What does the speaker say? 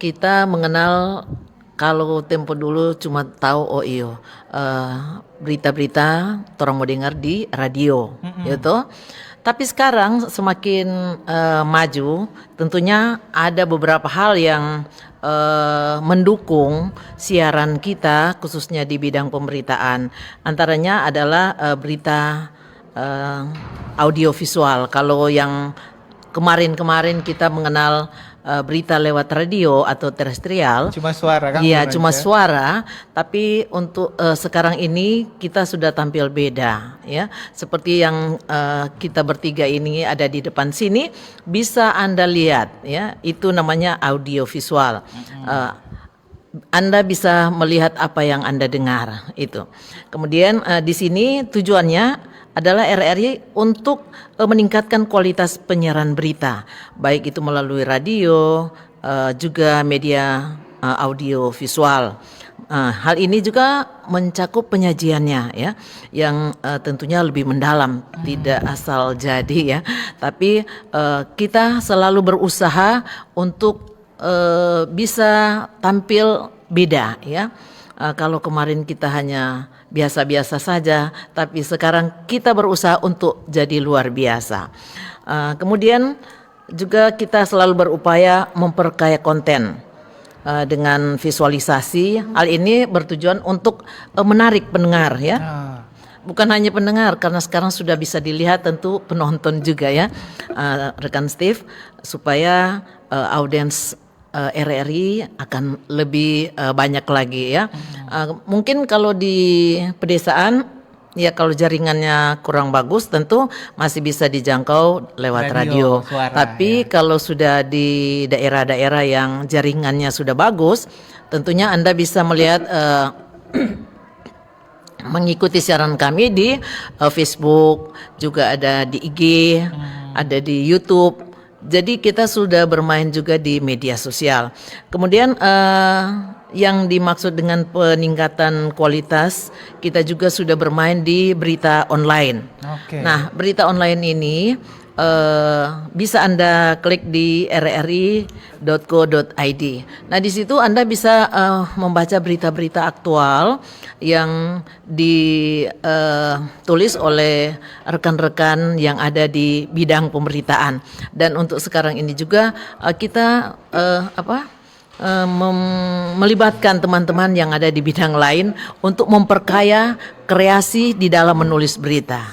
kita mengenal kalau tempo dulu cuma tahu oh iyo berita-berita orang mau dengar di radio gitu. Tapi sekarang semakin maju, tentunya ada beberapa hal yang mendukung siaran kita khususnya di bidang pemberitaan. Antaranya adalah berita audiovisual. Kalau yang kemarin-kemarin kita mengenal berita lewat radio atau terestrial, Cuma suara kan? iya cuma suara. Tapi untuk sekarang ini kita sudah tampil beda, ya. Seperti yang kita bertiga ini ada di depan sini, bisa Anda lihat, ya. Itu namanya audiovisual. Anda bisa melihat apa yang Anda dengar itu. Kemudian di sini tujuannya adalah RRI untuk meningkatkan kualitas penyiaran berita, baik itu melalui radio, juga media audio visual. Hal ini juga mencakup penyajiannya, ya, yang tentunya lebih mendalam, tidak asal jadi, ya. Tapi kita selalu berusaha untuk bisa tampil beda, ya. Kalau kemarin kita hanya biasa-biasa saja, tapi sekarang kita berusaha untuk jadi luar biasa. Kemudian juga kita selalu berupaya memperkaya konten dengan visualisasi. Hal ini bertujuan untuk menarik pendengar, ya. Bukan hanya pendengar, karena sekarang sudah bisa dilihat tentu penonton juga, ya, rekan Steve, supaya audiens RRI akan lebih banyak lagi, ya. Mungkin kalau di pedesaan, ya kalau jaringannya kurang bagus tentu masih bisa dijangkau lewat radio. Suara, Tapi kalau sudah di daerah-daerah yang jaringannya sudah bagus, tentunya Anda bisa melihat mengikuti siaran kami di Facebook, juga ada di IG, ada di YouTube. Jadi kita sudah bermain juga di media sosial. Kemudian yang dimaksud dengan peningkatan kualitas, kita juga sudah bermain di berita online. Nah, berita online ini bisa Anda klik di rri.co.id. Nah, di situ Anda bisa membaca berita-berita aktual yang ditulis oleh rekan-rekan yang ada di bidang pemberitaan. Dan untuk sekarang ini juga kita melibatkan teman-teman yang ada di bidang lain untuk memperkaya kreasi di dalam menulis berita.